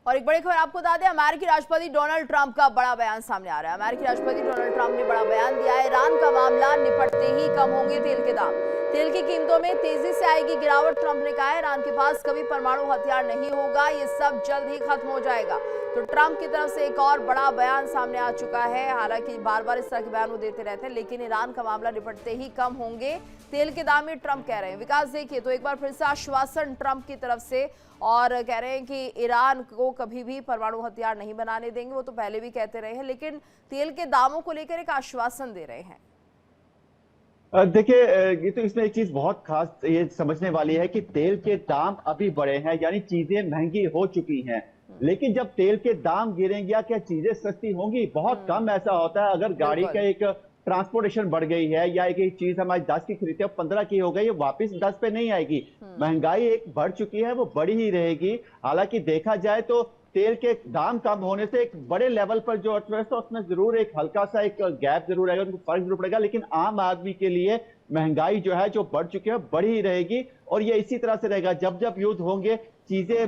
और एक बड़ी खबर आपको बता दें, अमेरिकी राष्ट्रपति डोनाल्ड ट्रंप का बड़ा बयान सामने आ रहा है। अमेरिकी राष्ट्रपति डोनाल्ड ट्रंप ने बड़ा बयान दिया है। ईरान का मामला निपटते ही कम होंगे तेल के दाम, तेल की कीमतों में तेजी से आएगी गिरावट। ट्रंप ने कहा है ईरान के पास कभी परमाणु हथियार नहीं होगा, ये सब जल्द ही खत्म हो जाएगा। तो ट्रंप की तरफ से एक और बड़ा बयान सामने आ चुका है। हालांकि बार बार इस तरह के बयान वो देते रहते हैं, लेकिन ईरान का मामला निपटते ही कम होंगे तेल के दाम, ये ट्रंप कह रहे हैं। विकास देखिए तो एक बार फिर से आश्वासन ट्रंप की तरफ से, और कह रहे हैं कि ईरान को कभी भी परमाणु हथियार नहीं बनाने देंगे। वो तो पहले भी कहते रहे हैं, लेकिन तेल के दामों को लेकर एक आश्वासन दे रहे हैं। देखिए, ये तो इसमें एक चीज बहुत खास ये समझने वाली है कि तेल के दाम अभी बढ़े हैं, यानी चीजें महंगी हो चुकी हैं। लेकिन जब तेल के दाम गिरेंगे या क्या चीजें सस्ती होंगी? बहुत कम ऐसा होता है। अगर गाड़ी का एक ट्रांसपोर्टेशन बढ़ गई है या एक चीज हमारी 10 की खरीदते हैं 15 की हो गई, ये वापस 10 पे नहीं आएगी। महंगाई एक बढ़ चुकी है, वो बढ़ी ही रहेगी। हालांकि देखा जाए तो तेल के दाम कम होने से एक बड़े लेवल पर जो अर्थव्यवस्था उसमें जरूर एक हल्का सा एक गैप जरूर आएगा, उनको फर्क जरूर पड़ेगा। लेकिन आम आदमी के लिए महंगाई जो है जो बढ़ चुकी है बढ़ ही रहेगी, और ये इसी तरह से रहेगा। जब जब युद्ध होंगे, चीजें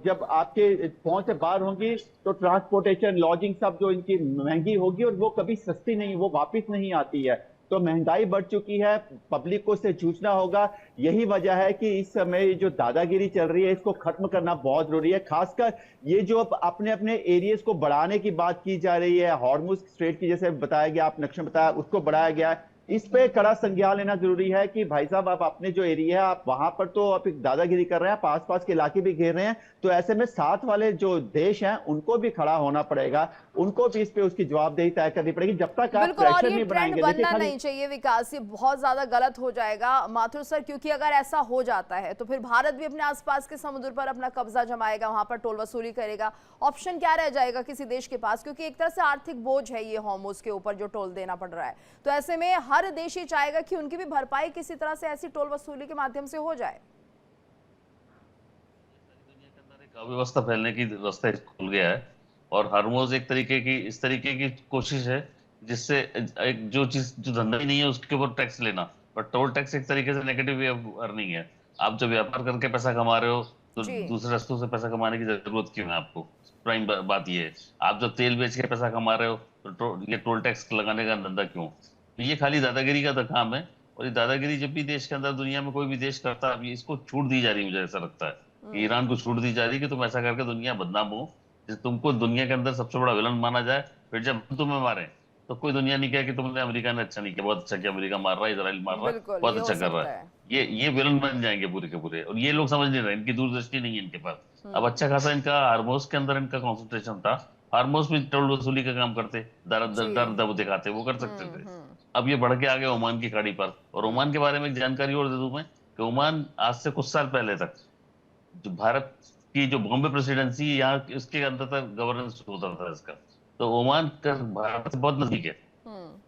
जब आपके पहुंच से बाहर होंगी, तो ट्रांसपोर्टेशन, लॉजिंग सब जो इनकी महंगी होगी, और वो कभी सस्ती नहीं, वो वापिस नहीं आती है। तो महंगाई बढ़ चुकी है, पब्लिक को इससे जूझना होगा। यही वजह है कि इस समय जो दादागिरी चल रही है इसको खत्म करना बहुत जरूरी है। खासकर ये जो अपने अपने एरियाज को बढ़ाने की बात की जा रही है, हॉर्मुज स्ट्रेट की जैसे बताया गया, आप नक्शा बताया, उसको बढ़ाया गया है। इस पे कड़ा संज्ञान लेना जरूरी है कि भाई साहब आप अपने जो एरिया है आप वहां पर तो आप एक दादागिरी कर रहे हैं, पास पास के इलाके भी घेर रहे हैं। तो ऐसे में साथ वाले जो देश हैं उनको भी खड़ा होना पड़ेगा, उनको भी इस पे उसकी जवाबदेही तय करनी पड़ेगी। जब तक आप बिल्कुल, और प्रेशर ये नहीं ट्रेंड बनाएंगे, देखिए बनना खाली नहीं चाहिए विकास, ये बहुत ज्यादा गलत हो जाएगा माथुर सर, क्योंकि अगर ऐसा हो जाता है तो फिर भारत भी अपने आसपास के समुद्र पर अपना कब्जा जमाएगा, वहां पर टोल वसूली करेगा। ऑप्शन क्या रह जाएगा किसी देश के पास? क्योंकि एक तरह से आर्थिक बोझ है ये हॉर्मुज के ऊपर जो टोल देना पड़ रहा है। तो ऐसे में हर देश ये चाहेगा कि उनकी भी भरपाई किसी तरह से ऐसी टोल वसूली के माध्यम से हो जाए। अव्यवस्था फैलने की रास्ता खुल गया है, और हार्मोज एक तरीके की इस तरीके की कोशिश है जिससे एक जो चीज जो धंधा ही नहीं है उसके ऊपर टैक्स लेना। पर टोल टैक्स एक तरीके से नेगेटिव वे ऑफ अर्निंग है। आप जब व्यापार करके पैसा कमा रहे हो तो जी दूसरे रास्तों से पैसा कमाने की जरूरत क्यों है आपको? प्राइम बात ये है। आप जब तेल बेच के पैसा कमा रहे हो तो ये टोल टैक्स लगाने का धंधा क्यों? तो ये खाली दादागिरी का काम है, और ये दादागिरी जब भी देश के अंदर दुनिया में कोई भी देश करता है, इसको छूट दी जा रही है। मुझे ऐसा लगता है कि ईरान को छूट दी जा रही है कि तुम ऐसा करके दुनिया बदनाम हो, तुमको दुनिया के अंदर सबसे बड़ा विलन माना जाए। फिर जब तुम्हें मारे तो कोई दुनिया नहीं कहे कि तुमने अमेरिका ने अच्छा नहीं किया, बहुत अच्छा किया, अमेरिका मार रहा है, इसराइल मार रहा है, बिल्कुल, बहुत ये हो अच्छा कर रहा सकता है। है। ये विलन बन जाएंगे पूरे के पूरे, और ये लोग समझ नहीं रहे, इनकी दूरदृष्टि नहीं है इनके पास। अब अच्छा खासा इनका हार्मोस के अंदर इनका कॉन्सेंट्रेशन था, हार्मोस में टोल वसूली का काम करते, डर जी डर दब दिखाते, वो कर सकते थे। अब ये बढ़ के आ गए ओमान की खाड़ी पर। और ओमान के बारे में एक जानकारी और दे दूं मैं कि ओमान आज से कुछ साल पहले तक जो भारत की जो बॉम्बे प्रेसिडेंसी यहाँ इसके अंदर तक गवर्नेंस होता था इसका, तो ओमान का भारत से बहुत नजदीक है।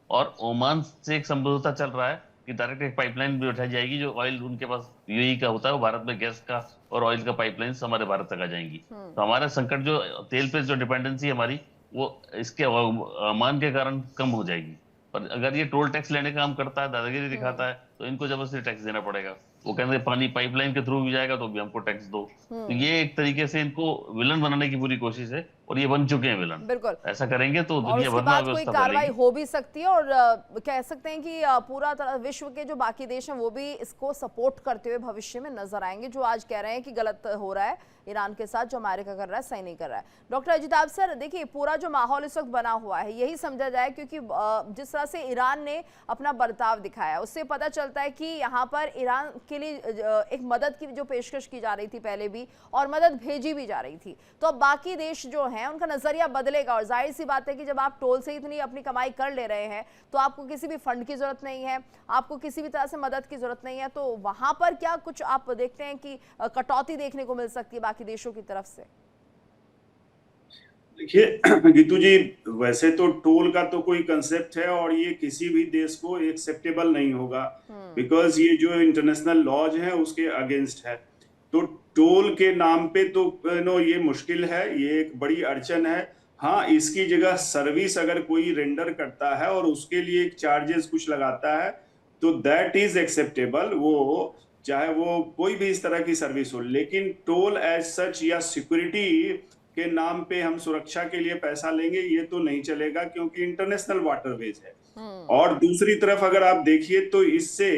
और ओमान से एक समझौता चल रहा है कि डायरेक्ट एक पाइपलाइन भी उठाई जाएगी, जो ऑयल उनके पास यूएई का होता है, वो भारत में गैस का और ऑयल का पाइपलाइन हमारे भारत तक आ जाएंगी। तो हमारा संकट जो तेल पे जो डिपेंडेंसी है हमारी, वो इसके ओमान के कारण कम हो जाएगी। पर अगर ये टोल टैक्स लेने का काम करता है, दादागिरी दिखाता है, तो इनको जबरदस्ती टैक्स देना पड़ेगा। वो कहते हैं पानी पाइपलाइन के थ्रू भी जाएगा तो भी हमको टैक्स दो। तो ये एक तरीके से इनको विलन बनाने की पूरी कोशिश है, और ये बन चुके हैं विलन। बिल्कुल, ऐसा करेंगे तो और दुनिया उसके भर में बाद कोई अव्यवस्था कार्रवाई फैलेगी। हो भी सकती है, और कह सकते हैं कि पूरा तरह विश्व के जो बाकी देश हैं वो भी इसको सपोर्ट करते हुए भविष्य में नजर आएंगे, जो आज कह रहे हैं कि गलत हो रहा है ईरान के साथ, जो अमेरिका कर रहा है सही नहीं कर रहा है। डॉक्टर अजिताभ सर, देखिए पूरा जो माहौल इस वक्त बना हुआ है यही समझा जाए, क्योंकि जिस तरह से ईरान ने अपना बर्ताव दिखाया उससे पता चलता है कि यहाँ पर ईरान के लिए एक मदद की जो पेशकश की जा रही थी पहले भी, और मदद भेजी भी जा रही थी। तो अब बाकी देश जो हैं उनका नजरिया बदलेगा, और जाहिर सी बात है कि जब आप टोल से इतनी अपनी कमाई कर ले रहे हैं तो आपको किसी भी फंड की जरूरत नहीं है, आपको किसी भी तरह से मदद की जरूरत नहीं है। तो वहां पर क्या कुछ आप देखते हैं कि कटौती देखने को मिल सकती है बाकी देशों की तरफ से? देखिए गीतू जी, वैसे तो टोल का तो कोई कंसेप्ट है और ये किसी भी देश को एक्सेप्टेबल नहीं होगा, बिकॉज ये जो इंटरनेशनल लॉज है उसके अगेंस्ट है। तो टोल के नाम पे तो ये मुश्किल है, ये एक बड़ी अड़चन है। हाँ, इसकी जगह सर्विस अगर कोई रेंडर करता है और उसके लिए चार्जेस कुछ लगाता है तो दैट इज एक्सेप्टेबल, वो चाहे वो कोई भी इस तरह की सर्विस हो। लेकिन टोल एज सच या सिक्योरिटी के नाम पे हम सुरक्षा के लिए पैसा लेंगे, ये तो नहीं चलेगा, क्योंकि इंटरनेशनल वाटरवेज है। और दूसरी तरफ अगर आप देखिए तो इससे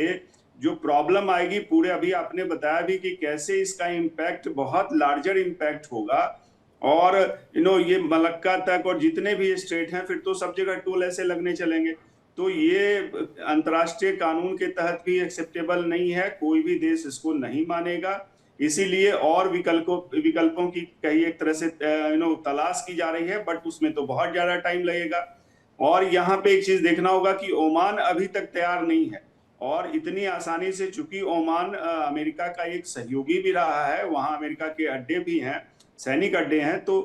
जो प्रॉब्लम आएगी पूरे, अभी आपने बताया भी कि कैसे इसका इम्पैक्ट बहुत लार्जर इम्पैक्ट होगा, और ये मलक्का तक और जितने भी स्टेट हैं, फिर तो सब जगह टोल ऐसे लगने चलेंगे। तो ये अंतर्राष्ट्रीय कानून के तहत भी एक्सेप्टेबल नहीं है, कोई भी देश इसको नहीं मानेगा। इसीलिए और विकल्पों की कई एक तरह से तलाश की जा रही है, बट उसमें तो बहुत ज्यादा टाइम लगेगा। और यहाँ पे एक चीज देखना होगा कि ओमान अभी तक तैयार नहीं है, और इतनी आसानी से, चूंकि ओमान अमेरिका का एक सहयोगी भी रहा है, वहां अमेरिका के अड्डे भी हैं, सैनिक अड्डे हैं, तो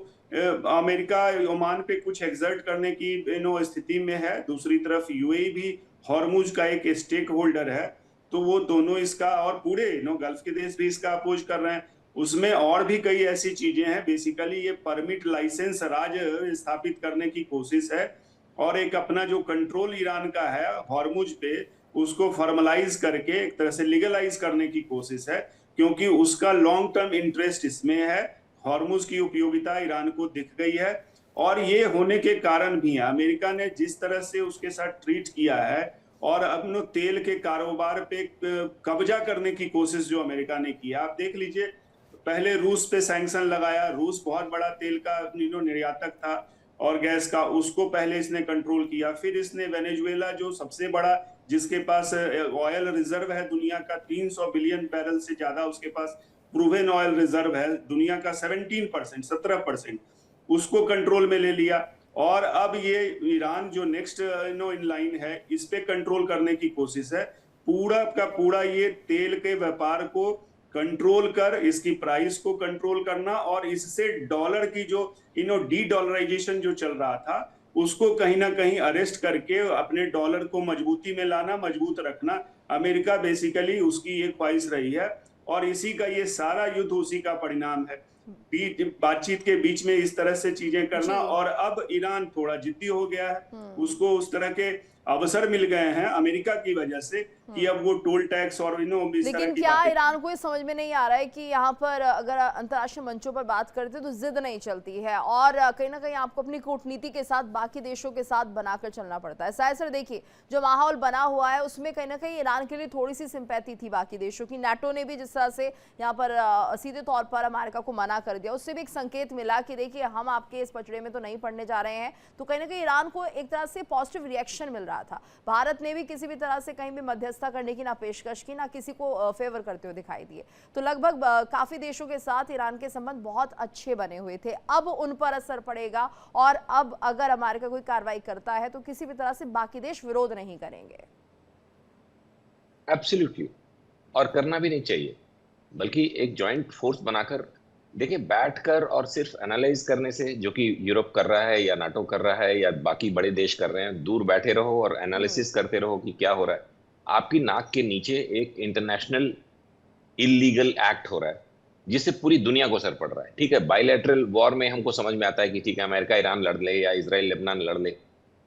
अमेरिका ओमान पे कुछ एक्सर्ट करने की स्थिति में है। दूसरी तरफ यूएई भी हॉर्मुज का एक स्टेक होल्डर है, तो वो दोनों इसका, और पूरे गल्फ के देश भी इसका अपोज कर रहे हैं। उसमें और भी कई ऐसी चीजें हैं। बेसिकली ये परमिट लाइसेंस राज स्थापित करने की कोशिश है, और एक अपना जो कंट्रोल ईरान का है हॉर्मुज पे, उसको फॉर्मलाइज करके एक तरह से लीगलाइज करने की कोशिश है, क्योंकि उसका लॉन्ग टर्म इंटरेस्ट इसमें है। हॉर्मुज की उपयोगिता ईरान को दिख गई है, और ये होने के कारण भी अमेरिका ने जिस तरह से उसके साथ ट्रीट किया है, और अपने तेल के कारोबार पे कब्जा करने की कोशिश जो अमेरिका ने किया, आप देख लीजिए, पहले रूस पे सैंक्शन लगाया। रूस बहुत बड़ा तेल का निर्यातक था और गैस का, उसको पहले इसने कंट्रोल किया। फिर इसने वेनेजुएला, जो सबसे बड़ा, जिसके पास ऑयल रिजर्व है दुनिया का 300 बिलियन बैरल से ज्यादा उसके पास प्रूवन ऑयल रिजर्व है, दुनिया का 17%, उसको कंट्रोल में ले लिया। और अब ये ईरान जो नेक्स्ट इन लाइन है, इस पे कंट्रोल करने की कोशिश है। पूरा का पूरा ये तेल के व्यापार को कंट्रोल कर, इसकी प्राइस को कंट्रोल करना, और इससे डॉलर की जो डी डॉलराइजेशन जो चल रहा था, उसको कहीं ना कहीं अरेस्ट करके अपने डॉलर को मजबूती में लाना, मजबूत रखना। अमेरिका बेसिकली उसकी एक ख्वाहिश रही है, और इसी का ये सारा युद्ध उसी का परिणाम है। बातचीत के बीच में इस तरह से चीजें करना, और अब ईरान थोड़ा जिद्दी हो गया है, उसको उस तरह के अवसर मिल गए हैं अमेरिका की वजह से कि अब वो टोल टैक्स और लेकिन क्या ईरान को ये समझ में नहीं आ रहा है कि यहाँ पर अगर अंतर्राष्ट्रीय मंचों पर बात करते हैं तो जिद नहीं चलती है, और कहीं ना कहीं आपको अपनी कूटनीति के साथ बाकी देशों के साथ बनाकर चलना पड़ता है। शायद सर देखिए, जो माहौल बना हुआ है उसमें कहीं ना कहीं ईरान के लिए थोड़ी सी सिंपैथी थी बाकी देशों की। नाटो ने भी जिस तरह से यहाँ पर सीधे तौर पर अमेरिका को मना कर दिया, उससे भी एक संकेत मिला कि देखिए हम आपके इस पचड़े में तो नहीं पड़ने जा रहे हैं। तो कहीं ना कहीं ईरान को एक तरह से पॉजिटिव रिएक्शन मिल रहा था। भारत ने भी किसी भी तरह से कहीं भी मध्यस्थता करने की ना पेशकश की, ना किसी को फेवर करते हुए दिखाई दिए। तो लगभग काफी देशों के साथ ईरान के संबंध बहुत अच्छे बने हुए थे। अब उन पर असर पड़ेगा, और अब अगर अमेरिका कोई कार्रवाई करता है तो किसी भी तरह से बाकी देश विरोध नहीं करेंगे। एब्सोल्युटली, और करना भी नहीं चाहिए, बल्कि एक जॉइंट फोर्स बनाकर देखिए, बैठकर और सिर्फ एनालाइज करने से, जो कि यूरोप कर रहा है या नाटो कर रहा है या बाकी बड़े देश कर रहे हैं, दूर बैठे रहो और एनालिसिस करते रहो कि क्या हो रहा है। आपकी नाक के नीचे एक इंटरनेशनल इलीगल एक्ट हो रहा है, जिससे पूरी दुनिया को असर पड़ रहा है। ठीक है, बायलैटरल वॉर में हमको समझ में आता है कि ठीक है, अमेरिका ईरान लड़ ले या इजराइल लेबनान लड़ ले,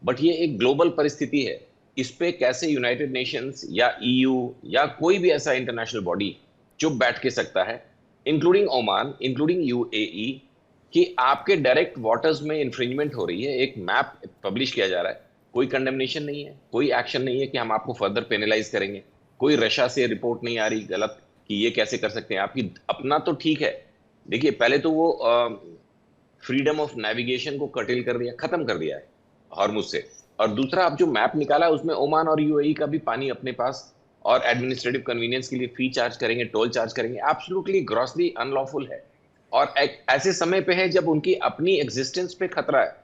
बट ये एक ग्लोबल परिस्थिति है। इस पे कैसे यूनाइटेड नेशंस या EU या कोई भी ऐसा इंटरनेशनल बॉडी चुप बैठ के सकता है, इंक्लूडिंग ओमान, इंक्लूडिंग UAE, कि आपके डायरेक्ट वाटर्स में इंफ्रिंजमेंट हो रही है। एक मैप पब्लिश किया जा रहा है, कोई कंडेमनेशन नहीं है, कोई एक्शन नहीं है कि हम आपको फर्दर पेनलाइज करेंगे, कोई रशिया से रिपोर्ट नहीं आ रही गलत कि ये कैसे कर सकते हैं। आपकी अपना तो ठीक है, देखिए पहले तो वो फ्रीडम ऑफ नेविगेशन को कर्टेल कर दिया, खत्म कर दिया है हॉर्मुज से, और दूसरा आप जो मैप निकाला है उसमें ओमान और UAE का भी पानी अपने पास, और एडमिनिस्ट्रेटिव कन्वीनियंस के लिए फी चार्ज करेंगे, टोल चार्ज करेंगे। एब्सोल्युटली ग्रॉसली अनलॉफुल है, और ऐसे समय पे है जब उनकी अपनी एग्जिस्टेंस पे खतरा है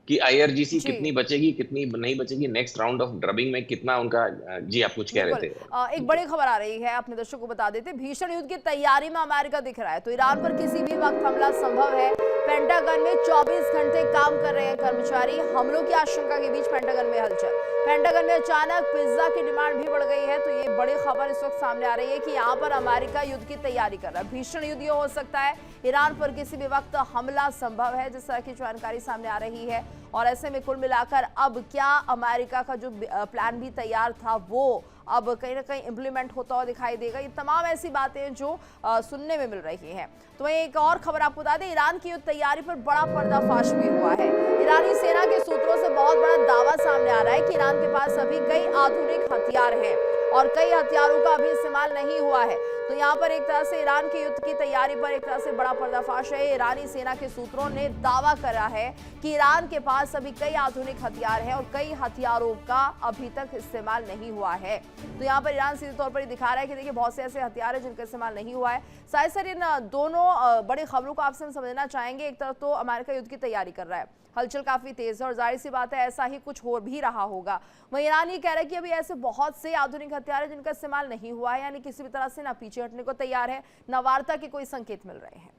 कि IRGC कितनी बचेगी, कितनी नहीं बचेगी, नेक्स्ट राउंड ऑफ ड्रबिंग में कितना उनका। जी आप कुछ कह रहे थे। एक बड़ी खबर आ रही है, अपने दर्शकों को बता देते, भीषण युद्ध की तैयारी में अमेरिका दिख रहा है, तो ईरान पर किसी भी वक्त हमला संभव है। पेंटागन में 24 घंटे काम कर रहे हैं कर्मचारी। हमलों की आशंका के बीच पेंटागन में हलचल। पेंटागन में अचानक पिज्जा की डिमांड भी बढ़ गई है। तो ये बड़ी खबर इस वक्त सामने आ रही है कि यहाँ पर अमेरिका युद्ध की तैयारी कर रहा है। भीषण युद्ध ये हो सकता है, ईरान पर किसी भी वक्त हमला संभव है, जिस तरह की जानकारी सामने आ रही है। और ऐसे में कुल मिलाकर अब क्या अमेरिका का जो प्लान भी तैयार था वो अब कहीं ना कहीं इंप्लीमेंट होता हुआ दिखाई देगा। ये तमाम ऐसी बातें जो सुनने में मिल रही हैं। तो वहीं एक और खबर आपको बता दें, ईरान की युद्ध तैयारी पर बड़ा पर्दाफाश भी हुआ है। ईरानी सेना के सूत्रों से बहुत बड़ा दावा सामने आ रहा है कि ईरान के पास अभी कई आधुनिक हथियार हैं और कई हथियारों का अभी इस्तेमाल नहीं हुआ है। तो यहाँ पर एक तरह से ईरान के युद्ध की तैयारी पर एक तरह से बड़ा पर्दाफाश है। ईरानी सेना के सूत्रों ने दावा करा है कि ईरान के पास अभी कई आधुनिक हथियार हैं और कई हथियारों का अभी तक इस्तेमाल नहीं हुआ है। तो यहाँ पर ईरान सीधे तौर पर दिखा रहा है कि देखिए बहुत से ऐसे हथियार हैं जिनका इस्तेमाल नहीं हुआ है। शायद सर इन दोनों बड़ी खबरों को आपसे हम समझना चाहेंगे। एक तरफ तो अमेरिका युद्ध की तैयारी कर रहा है, हलचल काफी तेज है और जाहिर सी बात है ऐसा ही कुछ हो भी रहा होगा। वहीं ईरान ये कह रहा है कि अभी ऐसे बहुत से आधुनिक हथियार हैं जिनका इस्तेमाल नहीं हुआ है, यानी किसी भी तरह से ना पीछे हटने को तैयार है, ना वार्ता के कोई संकेत मिल रहे हैं।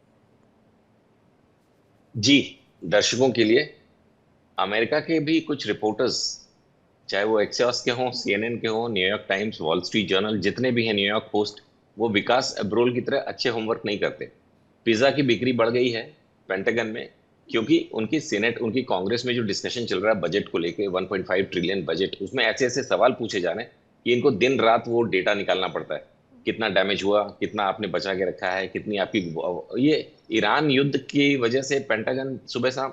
जी, दर्शकों के लिए अमेरिका के भी कुछ रिपोर्टर्स, चाहे वो एक्सियोस के हों, सीएनएन के हों, New York times, wall street journal, जितने भी हैं, न्यूयॉर्क पोस्ट, वो विकास अब्रोल की तरह अच्छे होमवर्क नहीं करते। पिज्जा की बिक्री बढ़ गई है पेंटागन में, क्योंकि उनकी सीनेट, उनकी कांग्रेस में जो डिस्कशन चल रहा है बजट को लेके, 1.5 ट्रिलियन बजट, उसमें ऐसे ऐसे सवाल पूछे जा रहे हैं कि इनको दिन रात वो डेटा निकालना पड़ता है। कितना डैमेज हुआ, कितना आपने बचा के रखा है, कितनी आपकी, ये ईरान युद्ध की वजह से पेंटागन सुबह शाम,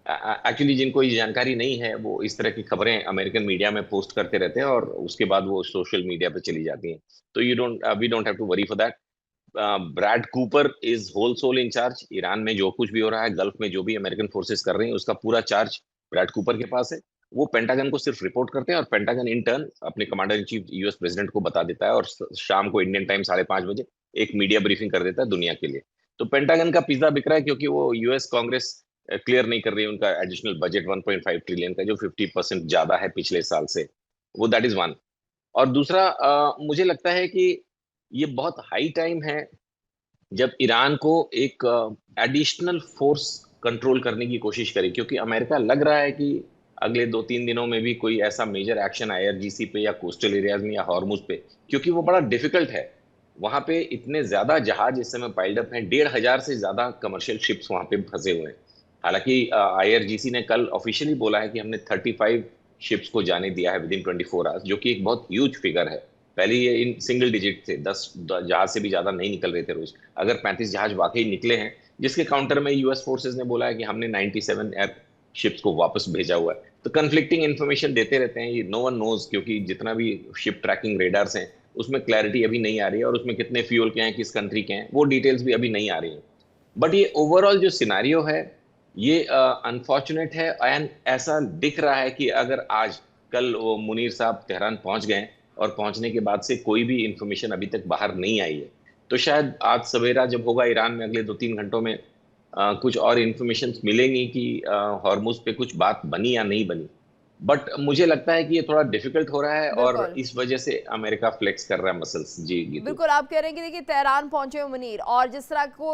एक्चुअली जिनको ये जानकारी नहीं है वो इस तरह की खबरें अमेरिकन मीडिया में पोस्ट करते रहते हैं और उसके बाद वो सोशल मीडिया पे चली जाती हैं। तो we don't have to worry for that. Brad Cooper is whole sole in charge. Iran में जो कुछ भी हो रहा है, गल्फ में जो भी अमेरिकन फोर्सेस कर रही हैं, उसका पूरा चार्ज ब्रैड कूपर के पास है। वो पेंटागन को सिर्फ रिपोर्ट करते हैं और पेंटागन इन टर्न अपने commander in chief US president को बता देता है और शाम को इंडियन टाइम 5:30 बजे एक मीडिया ब्रीफिंग कर देता है दुनिया के लिए। तो पेंटागन का पिज्जा बिक रहा है क्योंकि वो यूएस कांग्रेस क्लियर नहीं कर रही है उनका एडिशनल बजट 1.5 ट्रिलियन का, जो 50% ज्यादा है पिछले साल से। वो दैट इज वन। और दूसरा, मुझे लगता है कि ये बहुत हाई टाइम है जब ईरान को एक एडिशनल फोर्स कंट्रोल करने की कोशिश करे, क्योंकि अमेरिका लग रहा है कि अगले 2-3 दिनों में भी कोई ऐसा मेजर एक्शन आईआरजीसी पे या कोस्टल एरियाज में या हॉर्मुज पे, क्योंकि वो बड़ा डिफिकल्ट है। वहां पे इतने ज्यादा जहाज इस समय पाइल्ड अप हैं, 1,500 से ज्यादा कमर्शियल शिप्स वहां पे फंसे हुए हैं। हालांकि आईआरजीसी ने कल ऑफिशियली बोला है कि हमने 35 शिप्स को जाने दिया है विदिन 24 आवर्स, जो कि एक बहुत ह्यूज फिगर है। पहले ये इन सिंगल डिजिट थे, 10 जहाज से भी ज्यादा नहीं निकल रहे थे रोज। अगर 35 जहाज वाकई निकले हैं, जिसके काउंटर में यूएस फोर्सेस ने बोला है कि हमने 97 एयर शिप्स को वापस भेजा हुआ है। तो कंफ्लिक्टिंग इन्फॉर्मेशन देते रहते हैं, ये नो वन नोज, क्योंकि जितना भी शिप ट्रैकिंग रेडार्स हैं उसमें क्लैरिटी अभी नहीं आ रही है और उसमें कितने फ्यूल के हैं, किस कंट्री के हैं, वो डिटेल्स भी अभी नहीं आ रही हैं। बट ये ओवरऑल जो सिनारियो है ये अनफॉर्चुनेट है। एंड ऐसा दिख रहा है कि अगर आज कल वो मुनीर साहब तेहरान पहुंच गए और पहुंचने के बाद से कोई भी इंफॉर्मेशन अभी तक बाहर नहीं आई है, तो शायद आज सवेरा जब होगा ईरान में अगले 2-3 घंटों में कुछ और इंफॉर्मेशन मिलेंगी कि हॉर्मुज पे कुछ बात बनी या नहीं बनी। बट मुझे लगता है कि ये थोड़ा डिफिकल्ट हो रहा है और इस वजह से अमेरिका फ्लेक्स कर रहा है मसल्स। जी बिल्कुल, आप कह रहे हैं कि देखिए तेहरान पहुंचे हुए मुनीर और जिस तरह को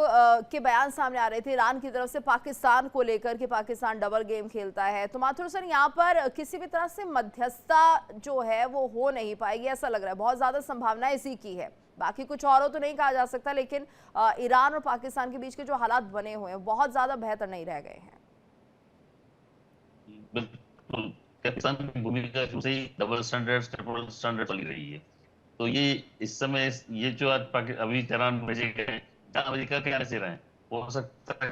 के बयान सामने आ रहे थे ईरान की तरफ से पाकिस्तान को लेकर कि पाकिस्तान डबल गेम खेलता है, तो माथुर सर यहाँ पर किसी भी तरह से मध्यस्थता जो है वो हो नहीं पाएगी, ऐसा लग रहा है। बहुत ज्यादा संभावना इसी की है, बाकी कुछ और हो तो नहीं कहा जा सकता, लेकिन ईरान और पाकिस्तान के बीच के जो हालात बने हुए हैं बहुत ज्यादा बेहतर नहीं रह गए हैं। बिल्कुल, पाकिस्तान की भूमिका शुरू से ही डबल स्टैंडर्ड, ट्रिपल स्टैंडर्ड चली रही है। तो ये इस समय ये जो आज अभी तेहरान भेजे गए, जहाँ अमेरिका के आने से रहे, हो सकता है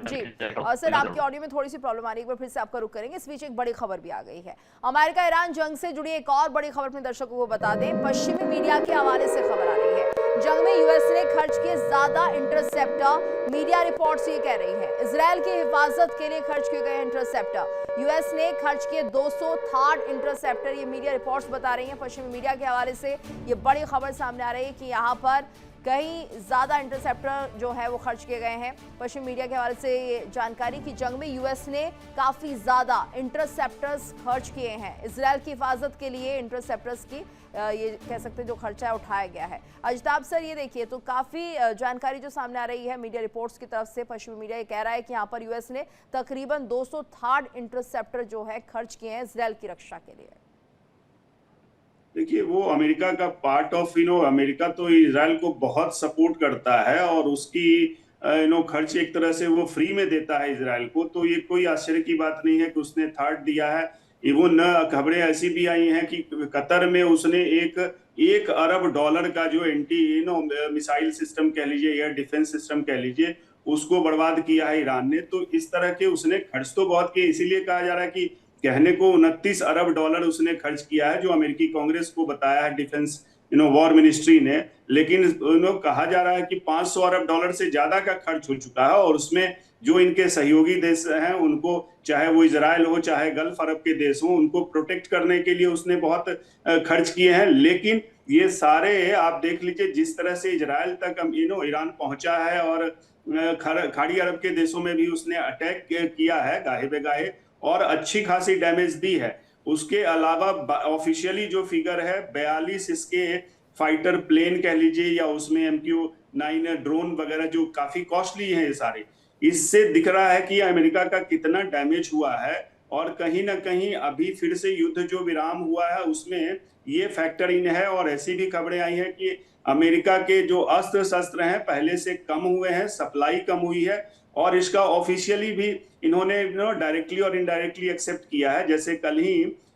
जी। और सर आपकी ऑडियो में थोड़ी सी प्रॉब्लम आ रही है, एक बार फिर से आपका रुक करेंगे। इस बीच एक बड़ी खबर भी आ गई है, अमेरिका ईरान जंग से जुड़ी एक और बड़ी खबर अपने दर्शकों को बता दें। पश्चिमी मीडिया के हवाले से खबर आ रही है, जंग में यूएस ने खर्च किए ज्यादा इंटरसेप्टर, मीडिया रिपोर्ट्स ये कह रही हैं। इजराइल की हिफाजत के लिए खर्च किए गए इंटरसेप्टर, यूएस ने खर्च किए 200 थर्ड इंटरसेप्टर, ये मीडिया रिपोर्ट्स बता रही हैं। पश्चिमी मीडिया के हवाले से ये बड़ी खबर सामने आ रही है कि यहाँ पर कहीं ज़्यादा इंटरसेप्टर जो है वो खर्च किए गए हैं। पश्चिमी मीडिया के हवाले से ये जानकारी की जंग में यूएस ने काफ़ी ज़्यादा इंटरसेप्टर्स खर्च किए हैं। इजराइल की हिफाजत के लिए इंटरसेप्टर्स की ये कह सकते हैं जो खर्चा है उठाया गया है। अजताब सर ये देखिए तो काफ़ी जानकारी जो सामने आ रही है मीडिया रिपोर्ट्स की तरफ से, पश्चिमी मीडिया ये कह रहा है कि यहाँ पर यूएस ने तकरीबन 200 थर्ड इंटरसेप्टर जो है खर्च किए हैं इजराइल की रक्षा के लिए। देखिए, वो अमेरिका का पार्ट ऑफ अमेरिका तो इजराइल को बहुत सपोर्ट करता है और उसकी खर्च एक तरह से वो फ्री में देता है इजराइल को, तो ये कोई आश्चर्य की बात नहीं है कि उसने थर्ड दिया है। इवन खबरें ऐसी भी आई हैं कि कतर में उसने एक अरब डॉलर का जो एंटी मिसाइल सिस्टम कह लीजिए, एयर डिफेंस सिस्टम कह लीजिए, उसको बर्बाद किया है ईरान ने। तो इस तरह के उसने खर्च तो बहुत किए, इसीलिए कहा जा रहा है कि कहने को 29 अरब डॉलर उसने खर्च किया है, जो अमेरिकी कांग्रेस को बताया है डिफेंस वॉर मिनिस्ट्री ने। लेकिन कहा जा रहा है कि 500 अरब डॉलर से ज्यादा का खर्च हो चुका है और उसमें जो इनके सहयोगी देश हैं उनको, चाहे वो इजराइल हो चाहे गल्फ अरब के देश हो, उनको प्रोटेक्ट करने के लिए उसने बहुत खर्च किए हैं। लेकिन ये सारे आप देख लीजिए जिस तरह से इजराइल तक ईरान पहुंचा है और खाड़ी अरब के देशों में भी उसने अटैक किया है गाहे बेगाहे और अच्छी खासी डैमेज दी है। उसके अलावा ऑफिशियली जो फिगर है 42 इसके फाइटर प्लेन कह लीजिए या उसमें MQ-9 ड्रोन वगैरह जो काफी कॉस्टली हैं ये सारे, इससे दिख रहा है कि अमेरिका का कितना डैमेज हुआ है। और कहीं ना कहीं अभी फिर से युद्ध जो विराम हुआ है उसमें ये फैक्टर इन है। और ऐसी भी खबरें आई हैं कि अमेरिका के जो अस्त्र शस्त्र हैं पहले से कम हुए हैं, सप्लाई कम हुई है और इसका ऑफिशियली भी इन्होंने डायरेक्टली और इनडायरेक्टली एक्सेप्ट किया है। जैसे कल ही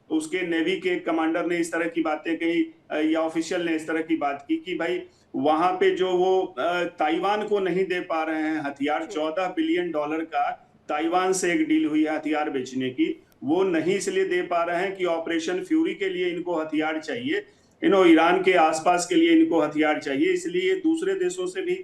उसके नेवी के कमांडर ने इस तरह की बातें कही या ऑफिशियल ने इस तरह की बात की कि भाई वहां पे जो वो ताइवान को नहीं दे पा रहे हैं हथियार, 14 बिलियन डॉलर का ताइवान से एक डील हुई है हथियार बेचने की, वो नहीं इसलिए दे पा रहे हैं कि ऑपरेशन फ्यूरी के लिए इनको हथियार चाहिए, ईरान के आसपास के लिए इनको हथियार चाहिए, इसलिए दूसरे देशों से भी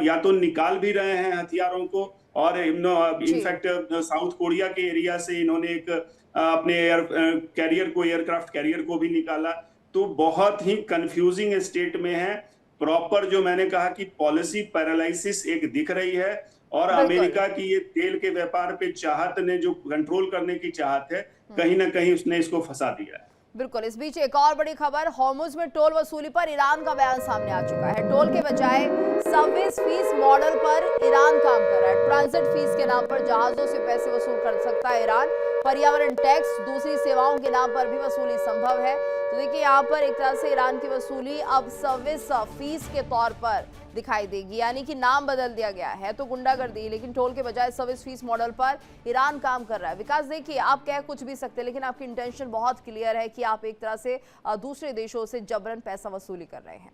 या तो निकाल भी रहे हैं हथियारों को। और इनफैक्ट साउथ कोरिया के एरिया से इन्होंने एक अपने एयरक्राफ्ट कैरियर को भी निकाला। तो बहुत ही कंफ्यूजिंग स्टेट में है। प्रॉपर जो मैंने कहा कि पॉलिसी पैरालिसिस एक दिख रही है और अमेरिका की ये तेल के व्यापार पे चाहत ने जो कंट्रोल करने की चाहत है, कहीं ना कहीं उसने इसको फंसा दिया है। बिल्कुल। इस बीच एक और बड़ी खबर, हॉर्मुज में टोल वसूली पर ईरान का बयान सामने आ चुका है। टोल के बजाय सर्विस फीस मॉडल पर ईरान काम कर रहा है। ट्रांजिट फीस के नाम पर जहाजों से पैसे वसूल कर सकता है ईरान। पर्यावरण टैक्स, दूसरी सेवाओं के नाम पर भी वसूली संभव है। तो देखिए यहाँ पर एक तरह से ईरान की वसूली अब सर्विस फीस के तौर पर दिखाई देगी, यानी कि नाम बदल दिया गया है। तो गुंडागर्दी, लेकिन टोल के बजाय सर्विस फीस मॉडल पर ईरान काम कर रहा है। विकास देखिए, आप कह कुछ भी सकते हैं लेकिन आपकी इंटेंशन बहुत क्लियर है कि आप एक तरह से दूसरे देशों से जबरन पैसा वसूली कर रहे हैं।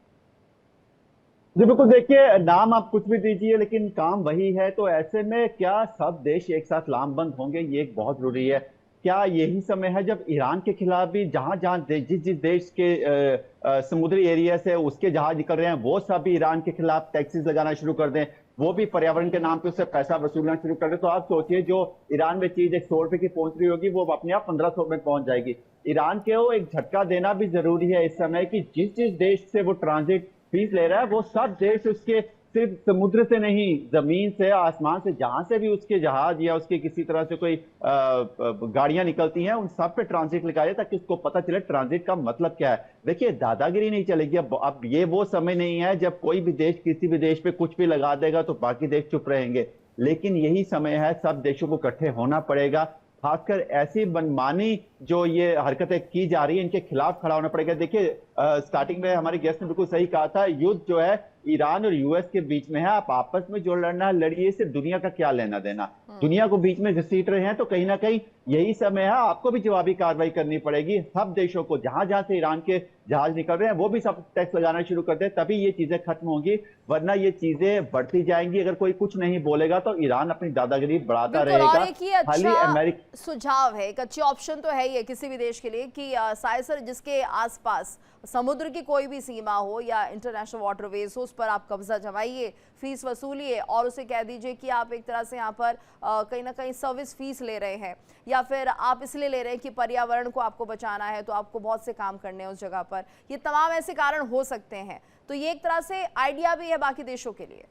जी बिल्कुल, देखिए नाम आप कुछ भी दीजिए लेकिन काम वही है। तो ऐसे में क्या सब देश एक साथ लामबंद होंगे, ये एक बहुत जरूरी है। क्या यही समय है जब ईरान के खिलाफ भी जहां जहां जिस जिस देश के समुद्री एरिया से उसके जहाज निकल रहे हैं वो सब भी ईरान के खिलाफ टैक्सेस लगाना शुरू कर दें, वो भी पर्यावरण के नाम पे उससे पैसा वसूलना शुरू कर दें, तो आप सोचिए जो ईरान में चीज 100 रुपए की पहुंच रही होगी वो अपने आप 1500 में पहुंच जाएगी। ईरान को एक झटका देना भी जरूरी है इस समय कि जिस जिस देश से वो ट्रांजिट फीस ले रहा है वो सब देश उसके सिर्फ समुद्र से नहीं, जमीन से, आसमान से, जहां से भी उसके जहाज या उसके किसी तरह से कोई गाड़ियां निकलती हैं उन सब पे ट्रांजिट लगाए ताकि उसको पता चले ट्रांजिट का मतलब क्या है। देखिए दादागिरी नहीं चलेगी। अब ये वो समय नहीं है जब कोई भी देश किसी भी देश पे कुछ भी लगा देगा तो बाकी देश चुप रहेंगे, लेकिन यही समय है सब देशों को इकट्ठे होना पड़ेगा। खासकर ऐसी मनमानी जो ये हरकतें की जा रही है इनके खिलाफ खड़ा होना पड़ेगा। देखिए स्टार्टिंग में हमारे गेस्ट ने बिल्कुल सही कहा था, युद्ध जो है ईरान और यूएस के बीच में है। आप आपस में जो लड़ना है लड़िए, इससे दुनिया का क्या लेना देना। दुनिया को बीच में घसीट रहे हैं तो कहीं ना कहीं यही समय है आपको भी जवाबी कार्रवाई करनी पड़ेगी। सब देशों को जहां जहां से ईरान के जहाज निकल रहे हैं वो भी सब टैक्स लगाना शुरू कर दे, तभी ये चीजें खत्म होंगी, वरना ये चीजें बढ़ती जाएंगी। अगर कोई कुछ नहीं बोलेगा तो ईरान अपनी दादागिरी बढ़ाता रहेगा। और एक ये अच्छा सुझाव है, एक अच्छी ऑप्शन तो है ये किसी भी देश के लिए कि साइसर जिसके आसपास समुद्र की कोई भी सीमा हो या इंटरनेशनल वाटरवेज हो उस पर आप कब्जा जमाइए, फीस वसूलिए और उसे कह दीजिए कि आप एक तरह से यहाँ पर कहीं ना कहीं सर्विस फीस ले रहे हैं, या फिर आप इसलिए ले रहे हैं कि पर्यावरण को आपको बचाना है तो आपको बहुत से काम करने हैं उस जगह पर। ये तमाम ऐसे कारण हो सकते हैं, तो ये एक तरह से आइडिया भी है बाकी देशों के लिए।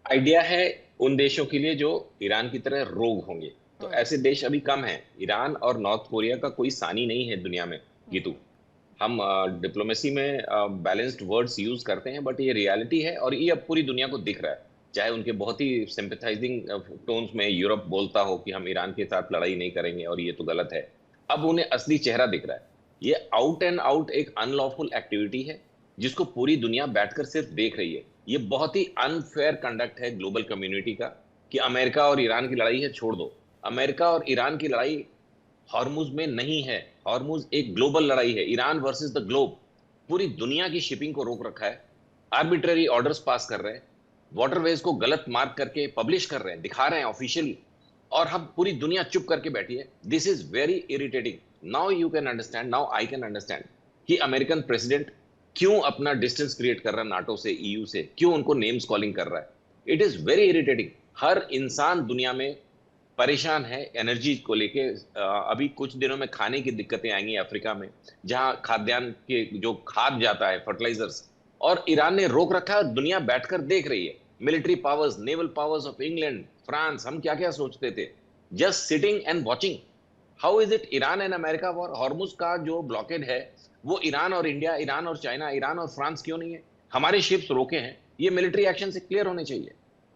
आइडिया है उन देशों के लिए जो ईरान की तरह रोग होंगे, तो ऐसे देश अभी कम हैं। ईरान और नॉर्थ कोरिया का कोई सानी नहीं है दुनिया में गीतू। हम डिप्लोमेसी में बैलेंस्ड वर्ड्स यूज करते हैं, बट ये रियलिटी है और ये अब पूरी दुनिया को दिख रहा है। चाहे उनके बहुत ही सिंपैथाइजिंग टोन्स में यूरोप बोलता हो कि हम ईरान के साथ लड़ाई नहीं करेंगे और ये तो गलत है, अब उन्हें असली चेहरा दिख रहा है। ये आउट एंड आउट एक अनलॉफुल एक्टिविटी है जिसको पूरी दुनिया बैठकर सिर्फ देख रही है। ये बहुत ही अनफेयर कंडक्ट है ग्लोबल कम्युनिटी का कि अमेरिका और ईरान की लड़ाई है, छोड़ दो। अमेरिका और ईरान की लड़ाई हॉर्मुज में नहीं है, हॉर्मुज एक ग्लोबल लड़ाई है, ईरान वर्सेस द ग्लोब। पूरी दुनिया की शिपिंग को रोक रखा है, आर्बिट्ररी ऑर्डर्स पास कर रहे हैं, वाटरवेज को गलत मार्क करके पब्लिश कर रहे हैं, दिखा रहे हैं ऑफिशियली, और हम पूरी दुनिया चुप करके बैठी है। This is very irritating. Now you can understand, now I can understand कि अमेरिकन प्रेसिडेंट क्यों अपना डिस्टेंस क्रिएट कर रहा है नाटो से, ईयू से, क्यों उनको नेम्स कॉलिंग कर रहा है। It is very irritating. हर इंसान दुनिया में परेशान है एनर्जी को लेके। अभी कुछ दिनों में खाने की दिक्कतें आएंगी अफ्रीका में, जहां खाद्यान्न के जो खाद जाता है, फर्टिलाइजर्स, और ईरान ने रोक रखा है। दुनिया बैठकर देख रही है। Military powers, naval powers of England, France, हम क्या क्या सोचते थे, just sitting and watching. How is it Iran and America war? Hormuz का जो ब्लॉकेड है वो ईरान और इंडिया, ईरान और चाइना, ईरान और फ्रांस क्यों नहीं है? हमारे शिप्स रोके हैं। ये मिलिट्री एक्शन से क्लियर होने चाहिए।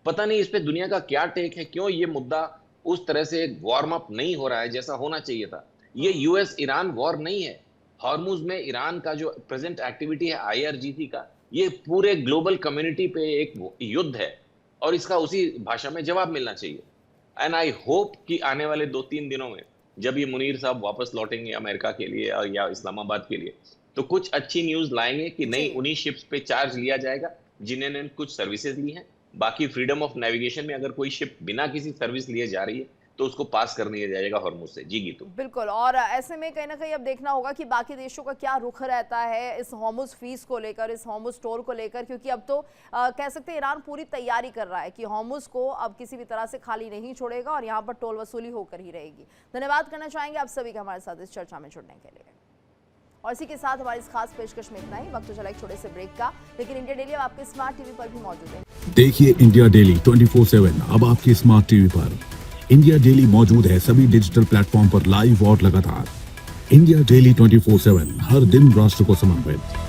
पता नहीं इस पे दुनिया का क्या टेक है, क्यों ये मुद्दा उस तरह से वार्म अप नहीं हो रहा है जैसा होना चाहिए था। ये यूएस ईरान वॉर नहीं है। हॉर्मुज में ईरान का जो प्रेजेंट एक्टिविटी है IRGC का, ये पूरे ग्लोबल कम्युनिटी पे एक युद्ध है और इसका उसी भाषा में जवाब मिलना चाहिए। एंड आई होप कि आने वाले 2-3 दिनों में जब ये मुनीर साहब वापस लौटेंगे अमेरिका के लिए या इस्लामाबाद के लिए, तो कुछ अच्छी न्यूज लाएंगे कि नहीं, उन्हीं शिप्स पे चार्ज लिया जाएगा जिन्होंने कुछ सर्विसेज ली हैं। बाकी फ्रीडम ऑफ नेविगेशन में अगर कोई शिप बिना किसी सर्विस लिए जा रही है तो उसको पास कर दिया जाएगा हॉर्मुज से। जी गीतू, बिल्कुल। और ऐसे में कहीं ना कहीं अब देखना होगा कि बाकी देशों का क्या रुख रहता है इस हॉर्मुज फीस को लेकर, इस हॉर्मुज टोल को लेकर, क्योंकि अब तो कह सकते हैं ईरान पूरी तैयारी कर रहा है कि हॉर्मुज को अब किसी भी तरह से खाली नहीं छोड़ेगा और यहाँ पर टोल वसूली होकर ही रहेगी। धन्यवाद करना चाहेंगे आप सभी का हमारे साथ इस चर्चा में जुड़ने के लिए। और इसी के साथ हमारी इस खास पेशकश में इतना ही। वक्त तो चला एक छोटे से ब्रेक का, लेकिन इंडिया डेली अब आपके स्मार्ट टीवी पर भी मौजूद है। देखिए इंडिया डेली 24/7 अब आपकी स्मार्ट टीवी पर। इंडिया डेली मौजूद है सभी डिजिटल प्लेटफॉर्म पर लाइव और लगातार। इंडिया डेली 24/7 हर दिन राष्ट्र को समर्पित।